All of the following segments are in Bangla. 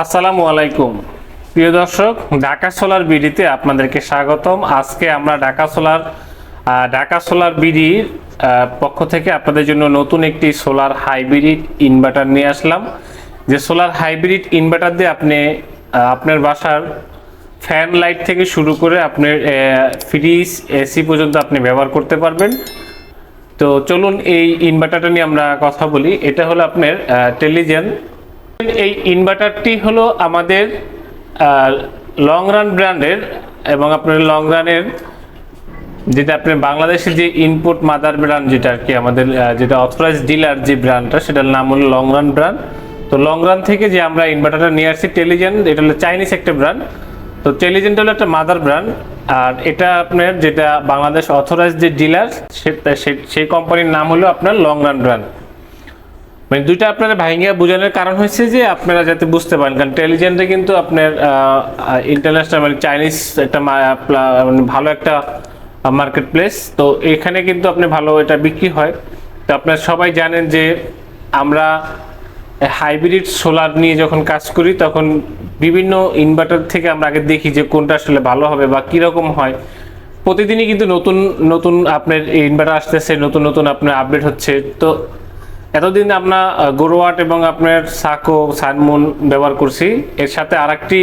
আসসালামু আলাইকুম প্রিয় দর্শক, ঢাকা সোলার বিডিতে আপনাদেরকে স্বাগতম। আজকে আমরা ঢাকা সোলার বিডির পক্ষ থেকে আপনাদের জন্য নতুন একটি সোলার হাইব্রিড ইনভার্টার নিয়ে আসলাম। যে সোলার হাইব্রিড ইনভার্টার দিয়ে আপনি আপনার বাসার ফ্যান লাইট থেকে শুরু করে আপনার ফ্রিজ এসি পর্যন্ত আপনি ব্যবহার করতে পারবেন। তো চলুন এই ইনভার্টারটা নিয়ে আমরা কথা বলি। এটা হলো আপনার টেলিজেন। এই ইনভার্টারটি হলো আমাদের লং রান ব্র্যান্ডের এবং আপনার লং রানের যেটা আপনার বাংলাদেশের যে ইনপুট মাদার ব্র্যান্ড, যেটা আর কি আমাদের যেটা অথরাইজ ডিলার যে ব্র্যান্ডটা, সেটার নাম হলো লং রান ব্র্যান্ড। তো লং রান থেকে যে আমরা ইনভার্টারটা নিয়ে আসছি টেলিজেন, এটা হলো চাইনিজ একটা ব্র্যান্ড। তো টেলিজেনটা হলো একটা মাদার ব্র্যান্ড, আর এটা আপনার যেটা বাংলাদেশ অথরাইজ যে ডিলার সেই কোম্পানির নাম হলো আপনার লং রান ব্র্যান্ড। মানে দুইটা আপনারা ভাইঙ্গা বোঝানোর কারণ হচ্ছে যে আপনারা যাতে বুঝতে পারেন, কারণ টেলিজেন্টে কিন্তু আপনার ইন্টারন্যাশনাল মানে চাইনিজ একটা মানে ভালো একটা মার্কেট প্লেস। তো এখানে কিন্তু আপনি ভালো এটা বিক্রি হয়। তো আপনারা সবাই জানেন যে আমরা হাইব্রিড সোলার নিয়ে যখন কাজ করি তখন বিভিন্ন ইনভার্টার থেকে আমরা আগে দেখি যে কোনটা আসলে ভালো হবে বা কীরকম হয়। প্রতিদিনই কিন্তু নতুন নতুন আপনার ইনভার্টার আসতেছে, নতুন নতুন আপনার আপডেট হচ্ছে। তো এতদিন আমরা গোরোয়াট এবং আপনার সাকো সানমুন ব্যবহার করছি, এর সাথে আরেকটি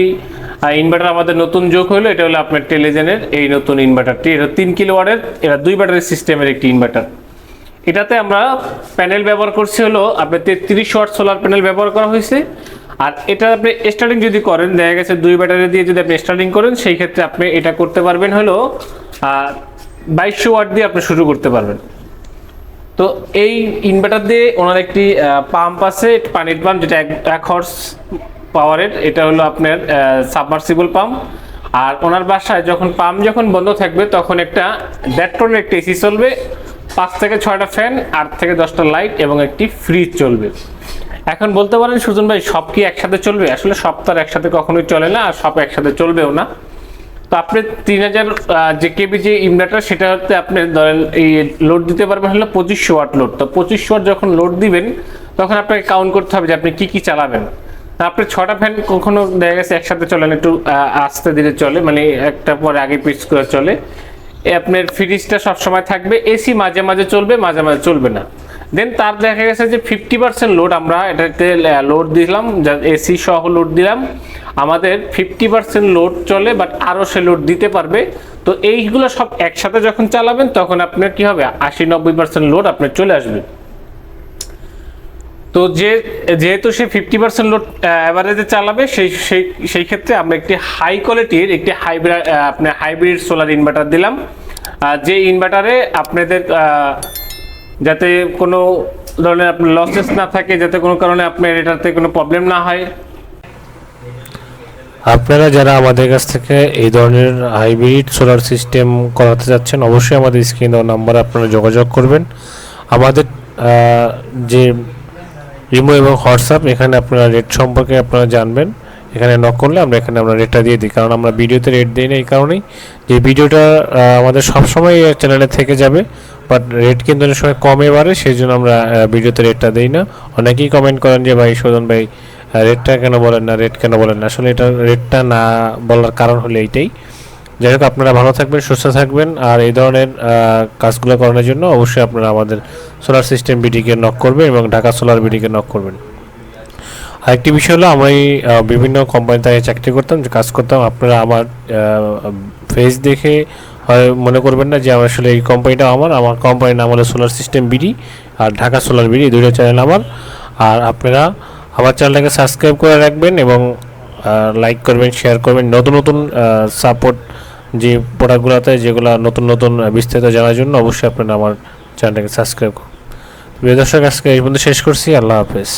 ইনভার্টার আমাদের নতুন যোগ হলো। এটা হলো আপনার টেলিজেনের এই নতুন ইনভার্টারটি। এটা 3 কিলোওয়াটের, এটা 2 ব্যাটারি সিস্টেমের একটি ইনভার্টার। এটাতে আমরা প্যানেল ব্যবহার করছি হলো আপনার 33 ওয়াট সোলার প্যানেল ব্যবহার করা হয়েছে। আর এটা আপনি স্টার্টিং যদি করেন, দেখা গেছে 2 ব্যাটারি দিয়ে যদি আপনি স্টার্টিং করেন, সেই ক্ষেত্রে আপনি এটা করতে পারবেন হলো 2200 ওয়াট দিয়ে আপনি শুরু করতে পারবেন। তো এই ইনভার্টার দিয়ে ওনার একটি পাম্প আছে, পানির পাম্প, যেটা 1 হর্স পাওয়ারের। এটা হলো আপনার সাবমার্সিবল পাম্প। আর ওনার বাসায় পাম্প যখন বন্ধ থাকবে তখন একটা 1.5 টনের একটা এসি চলবে, 5 থেকে 6টা ফ্যান, 8 থেকে 10টা লাইট এবং একটি ফ্রিজ চলবে। এখন বলতে পারেন সুজন ভাই, সব কি একসাথে চলবে? আসলে সব তো আর একসাথে কখনোই চলে না, আর সব একসাথে চলবেও না। তো আপনি 3000 যে কেবি যে ইনভার্টার, সেটা হচ্ছে আপনি ধরেন এই লোড দিতে পারবেন হলো 2500 ওয়াট লোড। তো 2500 ওয়াট যখন লোড দিবেন তখন আপনাকে কাউন্ট করতে হবে যে আপনি কি চালাবেন। আপনি 6টা ফ্যান কখনো দেখা গেছে একসাথে চলে না, একটু আস্তে ধীরে চলে, মানে একটা পরে আগে পিছ করে চলে। আপনার ফ্রিজটা সবসময় থাকবে, এসি মাঝে মাঝে চলবে, মাঝে মাঝে চলবে না। দেন তার দেখা গেছে যে 50% লোড আমরা এটাতে লোড দিলাম, এসি সহ লোড দিলাম, আমাদের 50% লোড চলে, বাট আরও সে লোড দিতে পারবে। তো এইগুলো সব একসাথে যখন চালাবেন তখন আপনার কি হবে, 80-90% লোড আপনার চলে আসবে। তো যেহেতু সে 50% লোড অ্যাভারেজে চালাবে, সেই ক্ষেত্রে আমরা একটি হাই কোয়ালিটির একটি হাইব্রিড সোলার ইনভার্টার দিলাম, যে ইনভার্টারে আপনাদের যাতে কোনো ধরনের আপনার লসেস না থাকে, যাতে কোনো কারণে আপনার এটাতে কোনো প্রবলেম না হয়। আপনারা যারা আমাদের কাছ থেকে এই ধরনের হাইব্রিড সোলার সিস্টেম করাতে যাচ্ছেন, অবশ্যই আমাদের স্ক্রিন দেওয়া নাম্বারে আপনারা যোগাযোগ করবেন। আমাদের যে ইমো এবং হোয়াটসঅ্যাপ, এখানে আপনারা রেট সম্পর্কে আপনারা জানবেন। এখানে নক করলে আমরা রেটটা দিয়ে দিই, কারণ আমরা ভিডিওতে রেট দিই না এই কারণেই যে ভিডিওটা আমাদের সবসময় চ্যানেলে থেকে যাবে, বাট রেট কিন্তু অনেক সময় কমে বাড়ে, সেই জন্য আমরা ভিডিওতে রেটটা দিই না। অনেকেই কমেন্ট করেন যে ভাই সুজন ভাই রেটটা কেন বলেন না, রেট কেন বলেন না। আসলে এটা রেটটা না বলার কারণ হলো এইটাই। যাই হোক, আপনারা ভালো থাকবেন, সুস্থ থাকবেন। আর এই ধরনের কাজগুলো করানোর জন্য অবশ্যই আপনারা আমাদের সোলার সিস্টেম বিডিকে নক করবেন এবং ঢাকা সোলার বিডিকে নক করবেন। আরেকটি বিষয় হলো, আমি বিভিন্ন কোম্পানিতে চাকরি করতাম, কাজ করতাম। আপনারা আমার ফেস দেখে মনে করবেন না যে আসলে এই কোম্পানিটা আমার কোম্পানির নাম হলো সোলার সিস্টেম বিডি আর ঢাকা সোলার বিডি, এই দুটো চ্যানেল আমার। আর আপনারা আমার চ্যানেলটাকে সাবস্ক্রাইব করে রাখবেন এবং লাইক করবেন, শেয়ার করবেন। নতুন নতুন সাপোর্ট যে প্রোডাক্টগুলোতে, যেগুলো নতুন নতুন বিস্তারিত জানার জন্য অবশ্যই আপনারা আমার চ্যানেলটাকে সাবস্ক্রাইব করুন। প্রিয় দর্শক, আজকে এই পর্যন্ত শেষ করছি। আল্লাহ হাফেজ।